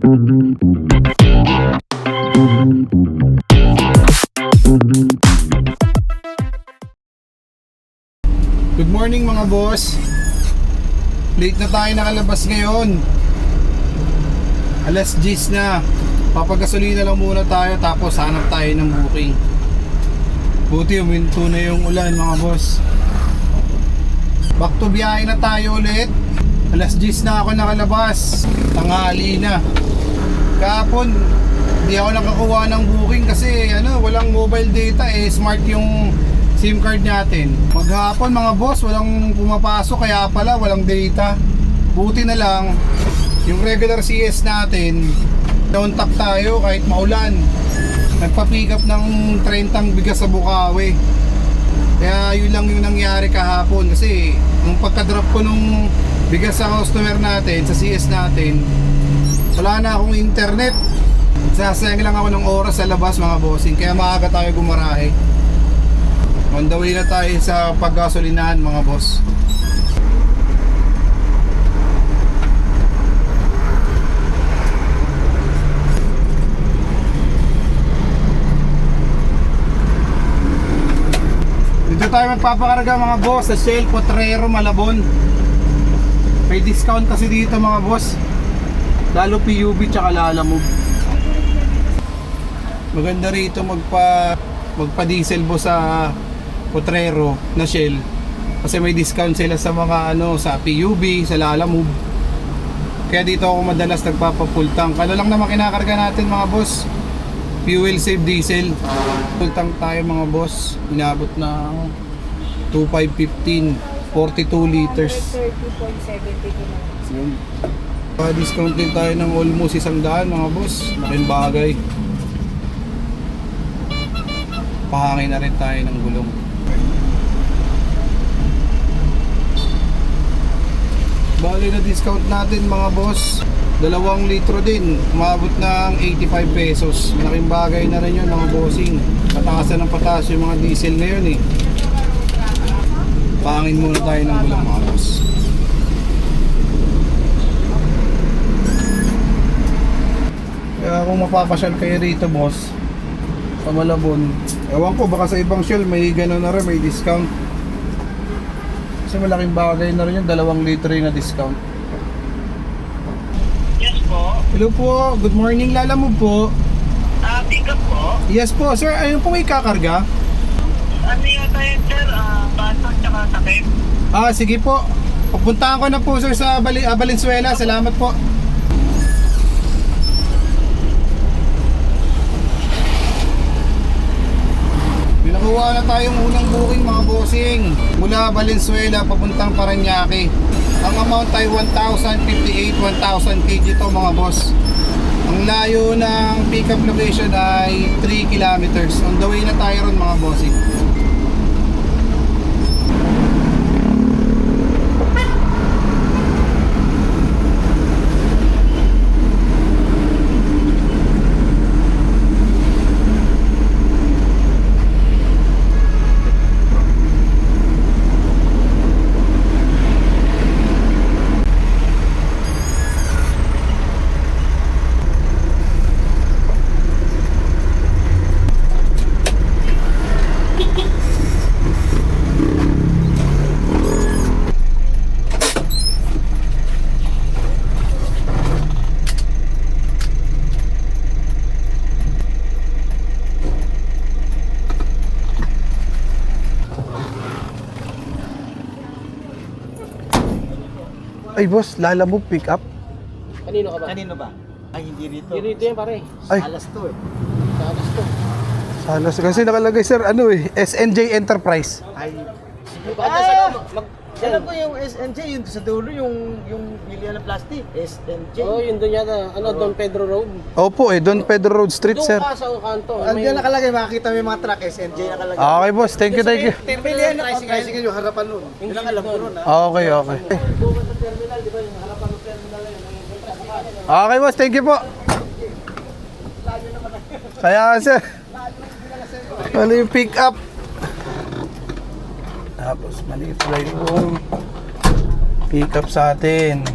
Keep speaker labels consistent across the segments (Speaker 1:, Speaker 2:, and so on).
Speaker 1: Good morning mga boss. Late na tayo nakalabas ngayon. Alas 10 na. Papagasolina lang muna tayo tapos hanap tayo ng booking. Buti uminto na yung ulan mga boss. Back to biyahe na tayo ulit. Alas 10 na ako nakalabas. Tanghali na. Kahapon di ako nakakuha ng booking kasi walang mobile data smart yung SIM card natin. Maghapon mga boss, walang pumapasok kaya pala walang data. Buti na lang yung regular CS natin, down-tap tayo kahit maulan. Nagpa-pick up ng 30 bigas sa Bukawi. Kaya yun lang yung nangyari kahapon kasi nung pagka-drop ko nung bigas sa customer natin, sa CS natin, wala na akong internet. Sasayang lang ako ng oras sa labas mga bossing, kaya maaga tayo gumarahe. On the way na tayo sa paggasolinahan mga boss. Dito tayo magpapakarga mga boss sa Shell Potrero Malabon. May discount kasi dito mga boss, lalo PUV tsaka Lalamove. Maganda rito magpa diesel boss sa Potrero na Shell kasi may discount sila sa mga sa PUV, sa Lalamove. Kaya dito ako madalas nagpapa-full tank. Lang naman kinakarga natin mga boss, fuel save diesel. Full tank tayo mga boss, inabot na 2,515, 42 liters. 30.70 discount din tayo ng almost 100 mga boss. Laking bagay. Pahangin na rin tayo ng gulong. Bali na discount natin mga boss, 2 litro din, umabot ng 85 pesos. Malaking bagay na rin yun mga bossing. Pataasan ng pataas yung mga diesel ngayon Pahangin muna tayo ng gulong mga boss. Kaya kung mapapasyal kayo rito boss sa Malabon, ewan ko baka sa ibang Shell may gano'n na rin, may discount. Kasi malaking bagay na rin yung 2 litro na discount.
Speaker 2: Yes po.
Speaker 1: Hello po, good morning, Lalamove po.
Speaker 2: Pick up po.
Speaker 1: Yes po sir, ayun po may kakarga.
Speaker 2: Ano yata yun sir? Baton tsaka takip.
Speaker 1: Sige po, pupuntahan ko na po sir sa Valenzuela. Salamat po. Nakuha na tayong unang booking mga bossing mula Valenzuela papuntang Parañaque. Ang amount ay 1,058, 1,000 kg to mga boss. Ang layo ng pickup location ay 3 kilometers. On the way na tayo ron mga bossing. Ay boss, Lalamove pick up.
Speaker 3: Kanino ka ba?
Speaker 2: Kanino ba? Ay, hindi rito.
Speaker 3: Hindi rito yan pare.
Speaker 1: Ay,
Speaker 2: Alas to
Speaker 3: Sa alas to.
Speaker 1: salas kasi nakalagay sir SNJ Enterprise.
Speaker 2: Ay,
Speaker 3: Baka sa
Speaker 2: alam ko yung SNJ, yun sa dulo, yung bilihan ng plastic. SNJ.
Speaker 3: Oo, yun doon yata. Don Pedro Road.
Speaker 1: Opo Don Pedro Road Street
Speaker 3: Doon
Speaker 1: sir.
Speaker 3: ka sa kanto.
Speaker 2: Andiyan nakalagay, makikita mo yung mga truck, SNJ nakalagay.
Speaker 1: Okay boss, thank you.
Speaker 2: Bilihan ng tricycle yung harapan nun. Yun ang alam ko nun
Speaker 1: Okay.
Speaker 3: Bukas sa terminal, di ba? Yung harapan ng terminal na yun.
Speaker 1: Okay boss, thank you po. Kaya sir, ano yung pick up? Tapos maliit pala yung pick up sa atin.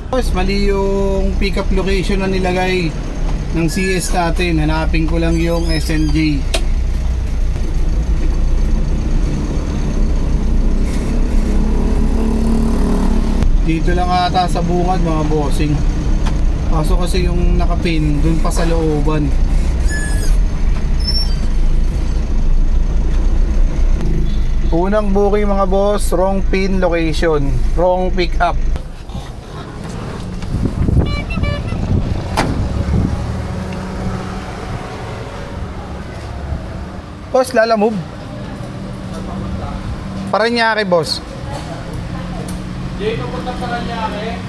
Speaker 1: Boss, mali yung pickup location na nilagay ng CS natin. Hanapin ko lang yung SNJ. Dito lang ata sa bungad mga bossing. Kaso kasi yung nakapin dun pa sa looban. Unang booking mga boss, wrong pin location, wrong pickup. Boss, lalamove. Paranaque, boss.
Speaker 3: Dito punta sa Paranaque.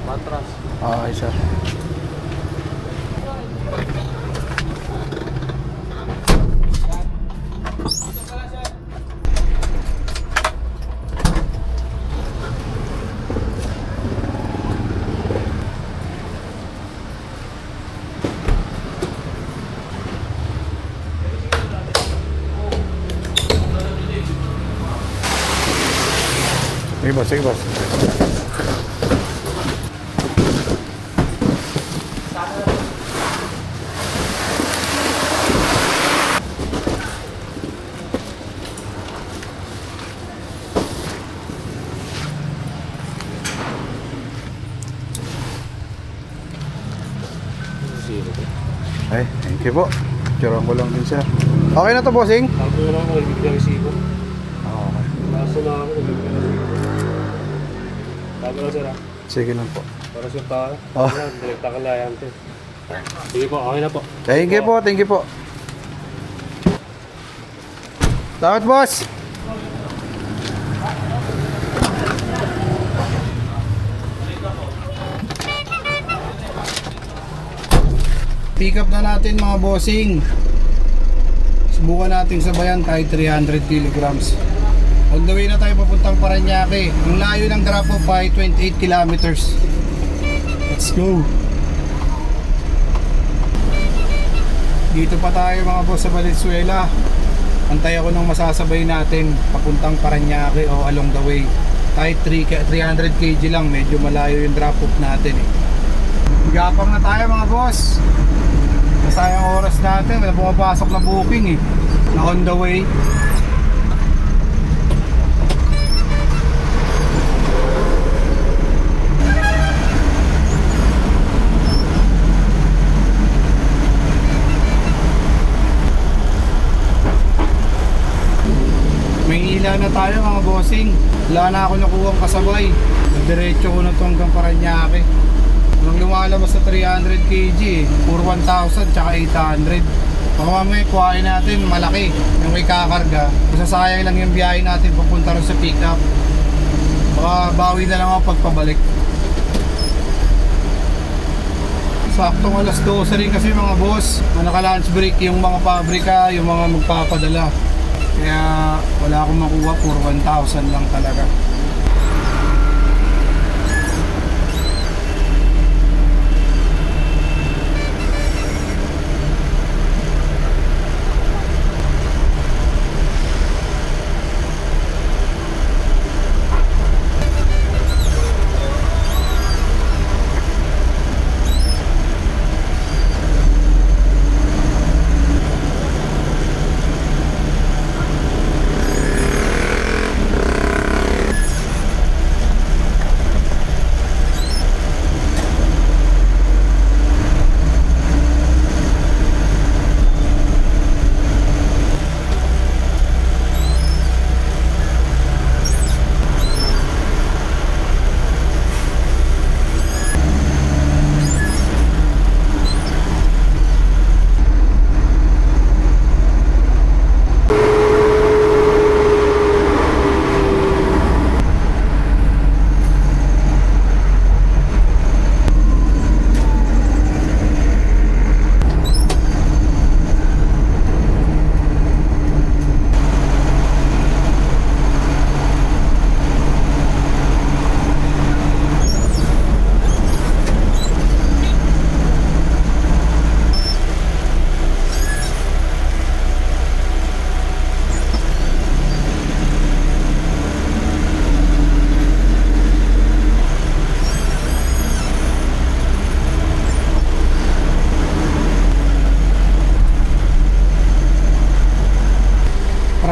Speaker 3: Matras.
Speaker 1: Okay, sir. Sige boss, sige boss. Ay, thank you po. Picturean ko lang din sir. Okay na to bossing?
Speaker 3: Sabi ko lang ako, ibigay resibo.
Speaker 1: Okay.
Speaker 3: Kaso na ako, ibigay resibo. Sabi ko sir ha,
Speaker 1: Sige lang po.
Speaker 3: para sa tayo.
Speaker 1: Oh.
Speaker 3: Direkta ka layante. Sige po, okay na po.
Speaker 1: Thank you po, thank you po. Salamat boss. Pick up na natin mga bossing. Subukan natin sabayan kahit 300 kilograms. On the way na tayo papuntang Paranaque. Ang layo ng drop off ay 28 kilometers. Let's go. Dito pa tayo mga boss sa Valenzuela. Antay ako ng masasabay natin papuntang Paranaque o along the way. Kahit 300 kg lang, medyo malayo yung drop off natin eh. Gapang na tayo mga boss. Masayang oras natin, may pumapasok na booking eh. Na on the way. May ila na tayo mga bossing. Wala na ako nakuha kasabay. Diretso ko na ito hanggang Paranaque. Walang lumalabas sa 300 kg eh. Puro 1,000 tsaka 800. Baka mamaya kuhain natin malaki yung may kakarga. Masasayang lang yung biyahe natin papunta rin sa pick up. Baka bawi na lang ako pagpabalik. Saktong alas 12 rin kasi mga boss. Naka-lunch break yung mga pabrika, yung mga magpapadala. Kaya wala akong makuha, puro 1,000 lang talaga.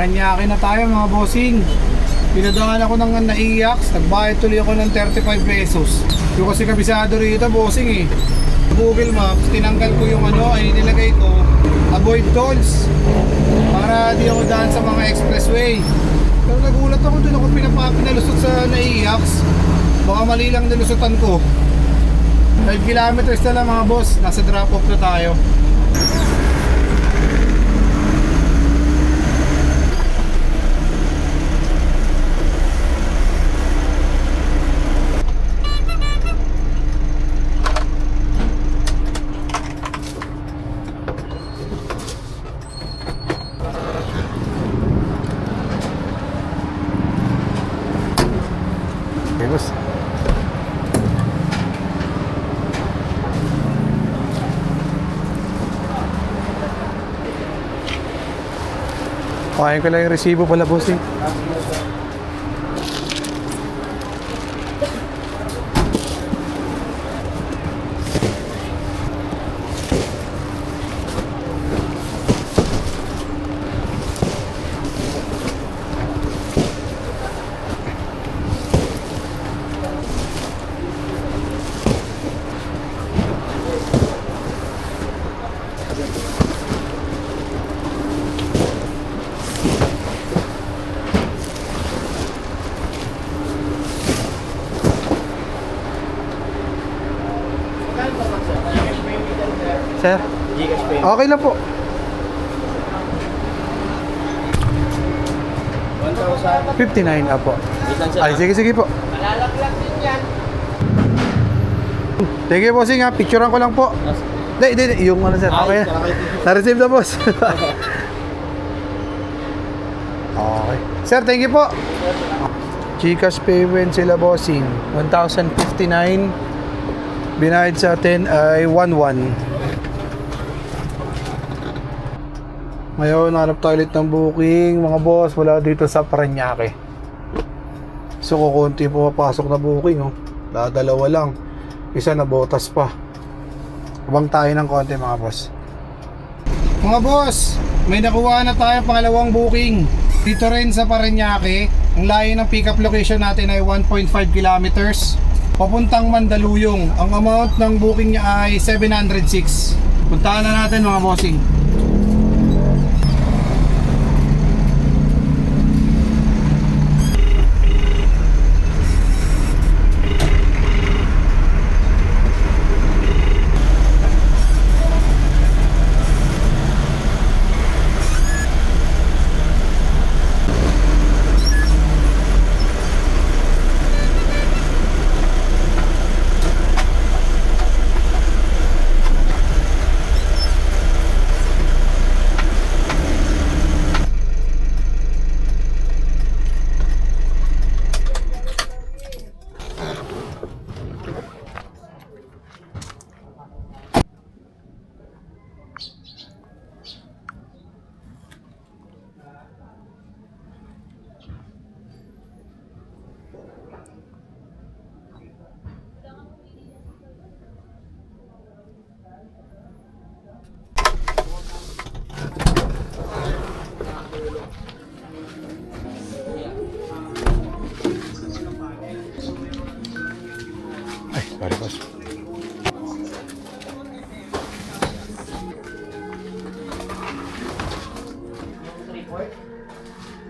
Speaker 1: Paranaque na tayo mga bossing. Pinadaan ako ng naiyak, nagbayad tuloy ako ng 35 pesos. Yung kasi kabisado rito bossing eh. Google Maps, tinanggal ko yung ay nilagay ko, avoid tolls. Para di ako daan sa mga expressway. Pero nagulat ako, doon ako pinalusot sa naiyak. Baka mali lang nilusutan ko. 5 kilometers na lang mga boss, nasa drop off na tayo. Okay, boss. Pakain ko lang yung resibo pala, bossing. Sir?
Speaker 2: Gcash pay.
Speaker 1: Okay lang po.
Speaker 2: 1,000.
Speaker 1: 59 apo.
Speaker 2: Wait lang sir.
Speaker 1: Ay, sige po.
Speaker 2: Malalaglag din yan.
Speaker 1: Thank you, bossing ha. Picturean ko lang po. Hindi. Yung sir. Okay na. Na-receive na, boss. Okay. Sir, thank you po. Gcash payment sila, bossing. 1,059. Binayad sa atin ay 11. Ngayon, hanap tayo ulit ng booking. Mga boss, wala dito sa Paranaque. So, kukunti pumapasok na booking. Oh. Dadalawa lang. Isa na botas pa. Abang tayo ng konti mga boss. Mga boss, may nakuha na tayo pangalawang booking. Dito rin sa Paranaque. Ang layo ng pick-up location natin ay 1.5 kilometers. Papuntang Mandaluyong. Ang amount ng booking niya ay 706. Puntahan na natin mga bossing. Ay, sorry boss.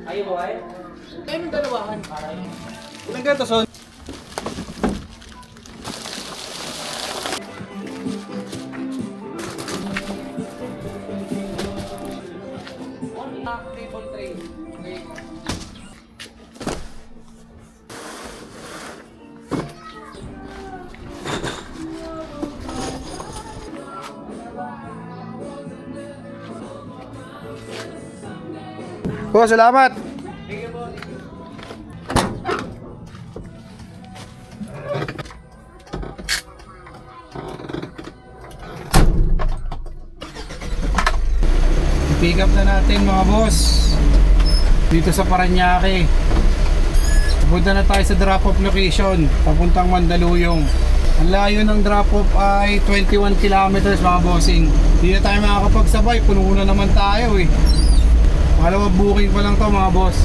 Speaker 2: Ayaw mo ay? Tayo ng dalawahan.
Speaker 1: Ilang ganito, son?
Speaker 2: Table tray. Okay.
Speaker 1: Boss, salamat. Pick up na natin mga boss dito sa Paranaque. Pupunta na tayo sa drop-off location papuntang Mandaluyong. Ang layo ng drop-off ay 21 kilometers mga bossing. Hindi na tayo makakapagsabay, puno na naman tayo eh. Pangalawang booking pa lang to mga boss.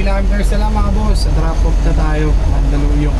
Speaker 1: Kilometers na lang mga boss, drop off na tayo, Mandaluyong.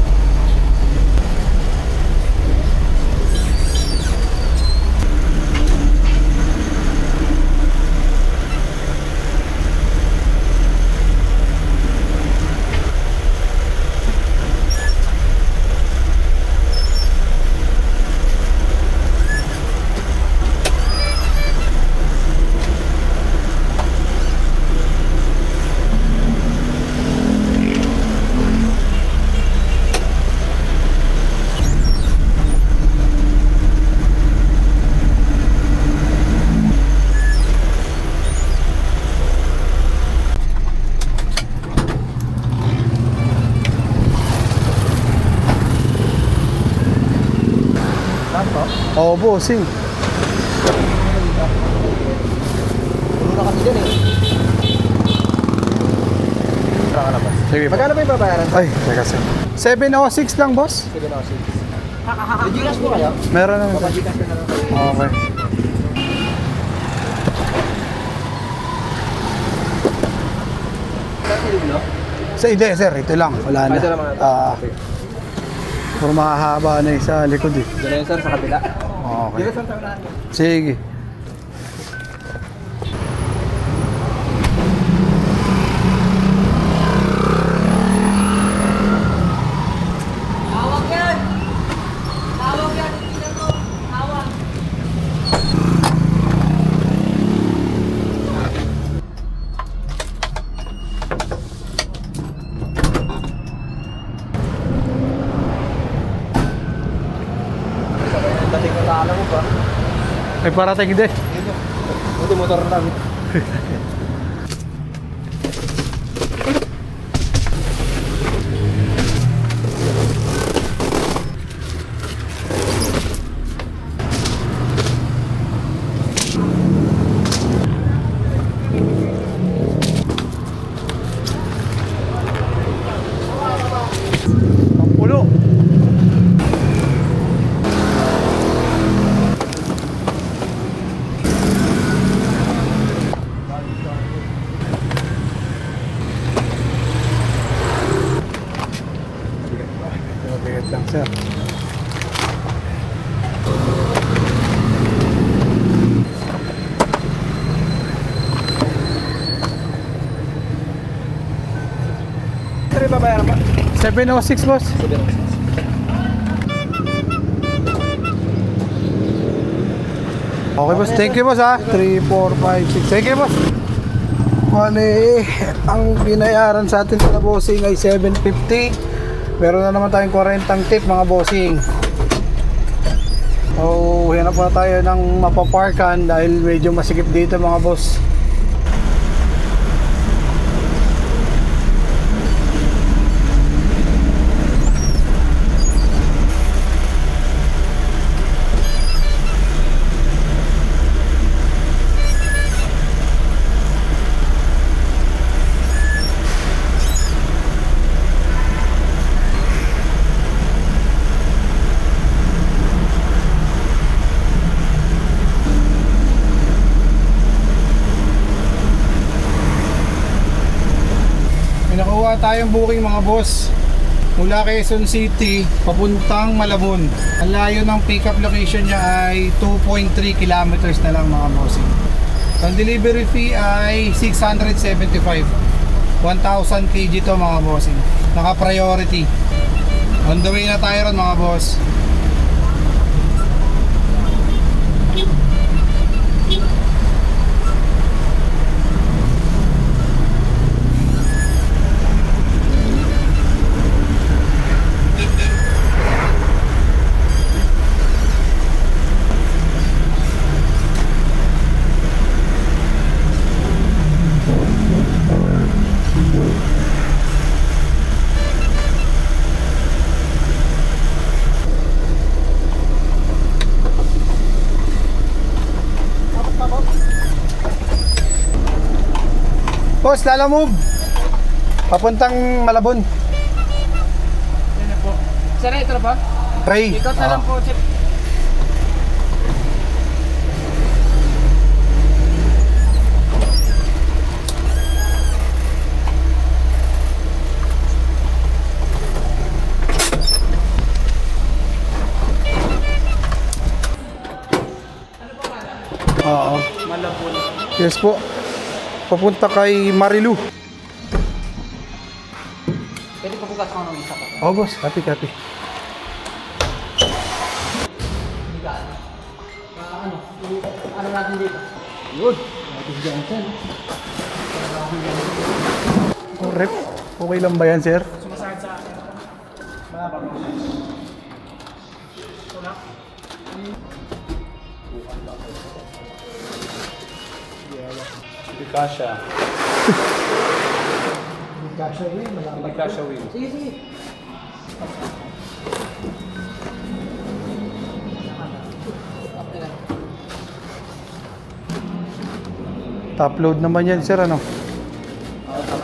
Speaker 1: Oo, bossing.
Speaker 2: Puno na kasi dyan eh. Tara ka na, boss.
Speaker 1: Sige.
Speaker 2: Magkano ba yung babayaran?
Speaker 1: Ay, teka sir. 706 lang, boss.
Speaker 2: 706. Gigas po kayo?
Speaker 1: Meron na.
Speaker 2: Papagigas ka na lang kayo.
Speaker 1: Okay. Sa hindi, sir. Ito lang. Wala na.
Speaker 2: Ito lang mga ito. Okay.
Speaker 1: Puro mahahaba na yung sa likod eh.
Speaker 2: Diyan na yun, sir, sa kabila.
Speaker 1: Okay.
Speaker 2: Gigas ang tawanan mo.
Speaker 1: Sige.
Speaker 4: Hawak yan! Hawak yan! Tingnan mo! Hawak!
Speaker 2: Dating na tala mo ba?
Speaker 1: Ay, parating hindi.
Speaker 2: Buti motor lang.
Speaker 1: Ang pulo. 706 boss. Okay boss, thank you boss ha. 3, 4, 5, 6. Thank you boss. Bale, ang binayaran sa atin na bossing ay 750. Meron na naman tayong 40 tip mga bossing. So, hanap na tayo ng mapaparkan dahil medyo masikip dito mga boss. May nakuha tayong booking mga boss mula Quezon City papuntang Malabon. Ang layo ng pickup location niya ay 2.3 kilometers na lang mga bossing. Ang delivery fee ay 675. 1,000 kg to mga bossing. Naka priority. On the way na tayo ron mga boss. Boss, lala move. Papuntang Malabon.
Speaker 3: Yan na po. Sir, ito na ba?
Speaker 1: Ray.
Speaker 3: Ikot na lang po, sir.
Speaker 1: Oo.
Speaker 3: Malabon.
Speaker 1: Yes po. Papunta kay Marilu.
Speaker 3: Pwede pa bukas ako ng isa pa.
Speaker 1: Oh boss, copy.
Speaker 3: Ano natin dito?
Speaker 1: Good. Oh, rep. Okay lang ba yan, sir?
Speaker 3: Sumasakit sa akin. Malabon. Tulak.
Speaker 5: Kasha.
Speaker 2: Kasha rin, malaki.
Speaker 5: Hindi kasha wheel.
Speaker 2: Sige, sige.
Speaker 1: Top load naman yan, sir, ano?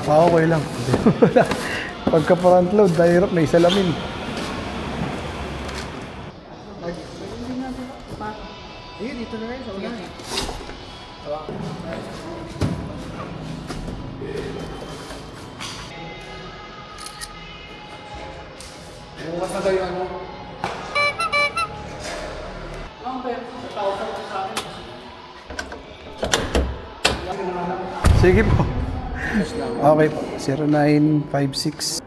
Speaker 1: Okay lang. Pagka front load, dahil may salamin.
Speaker 2: Ayun, dito na rin sa ulan.
Speaker 5: Bukas na tayo ano?
Speaker 1: Sige po. Okay po. 0956.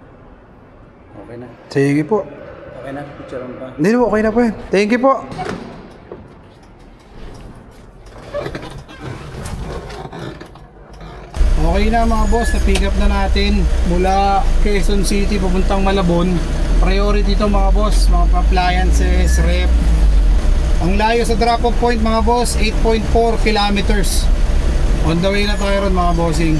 Speaker 5: Okay na.
Speaker 1: Sige po.
Speaker 5: Okay na. Picture pa.
Speaker 1: Hindi po, okay na po yan. Thank you po. Okay na mga boss, na-pick up na natin mula Quezon City papuntang Malabon. Priority to mga boss, mga appliances, rep. Ang layo sa drop-off point mga boss, 8.4 kilometers. On the way na tayo ron mga bossing.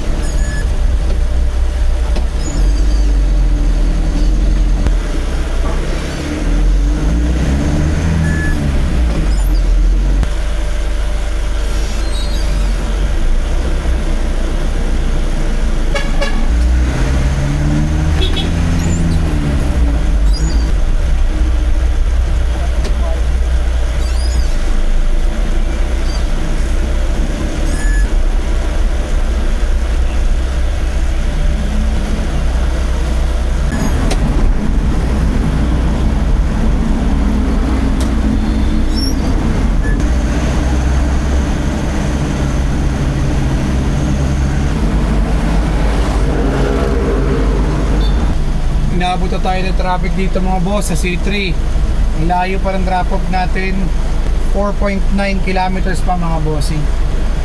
Speaker 1: tayo ng traffic dito mga boss sa C3. Ang layo pa ng drop off natin. 4.9 kilometers pa mga bossing.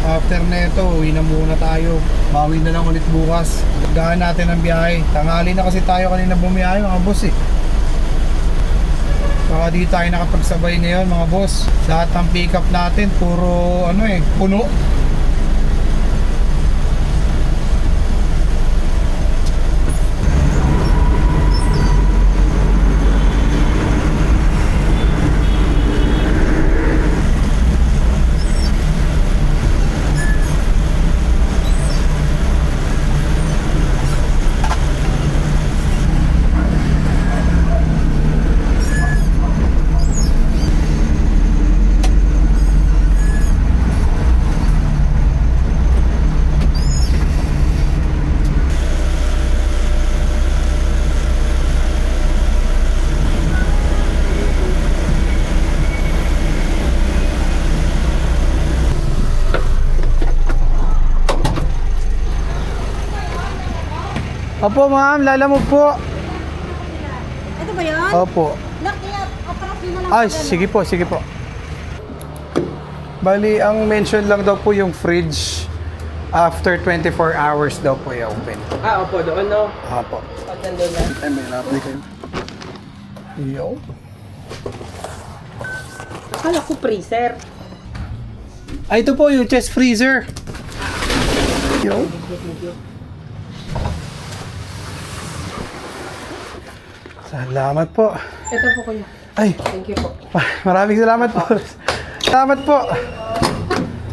Speaker 1: After neto, uwi na muna tayo. Bawi na lang ulit bukas. Dagdagan natin ang biyahe. Tanghali na kasi tayo kanina bumiyahe mga boss eh. Baka di tayo nakapagsabay ngayon mga boss. Lahat ng pick up natin puro puno. Opo ma'am, lalamog po.
Speaker 4: Ito ba yan?
Speaker 1: Opo.
Speaker 4: Laki at atras mo na lang.
Speaker 1: Ay, sige po, sige po. Bali, ang mention lang daw po yung fridge after 24 hours daw po i-open.
Speaker 2: Opo, doon no.
Speaker 1: Opo.
Speaker 2: Pag nandun na.
Speaker 1: Ay, may na-apply kayo. Yo.
Speaker 2: Akala ko freezer.
Speaker 1: Ay, ito po yung chest freezer. Yo. Salamat po.
Speaker 2: Ito po kuya.
Speaker 1: Ay,
Speaker 2: Thank you po.
Speaker 1: maraming salamat po. Salamat po.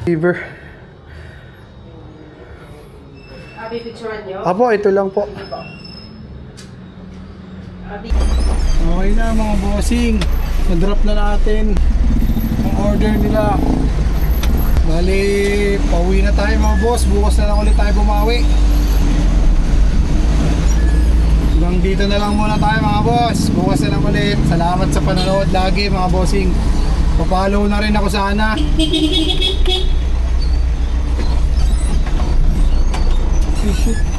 Speaker 1: Fever.
Speaker 2: Picturean nyo?
Speaker 1: Apo, ito lang po. Okay na mga bossing. Na-drop na natin ang order nila. Bali, pauwi na tayo mga boss. Bukas na lang ulit tayo bumawi. Hanggang dito na lang muna tayo mga boss. Bukas na lang ulit. Salamat sa panonood lagi mga bossing. Papalo na rin ako sana. Ay, shit.